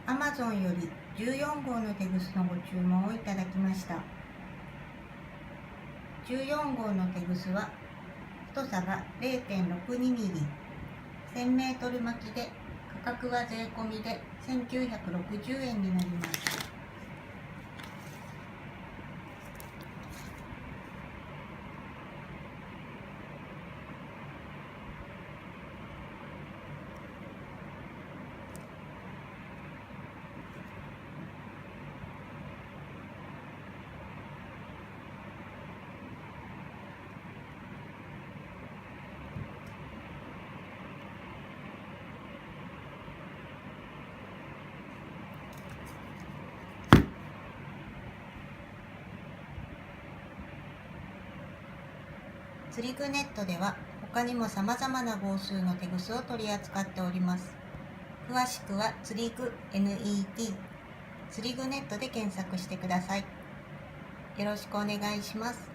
Amazon より14号のテグスのご注文をいただきました。14号のテグスは太さが 0.62 ミリ、1000メートル巻きで価格は税込みで1960円になります。釣り具ネットでは他にも様々な号数のテグスを取り扱っております。詳しくは釣り具 NET 釣り具ネットで検索してください。よろしくお願いします。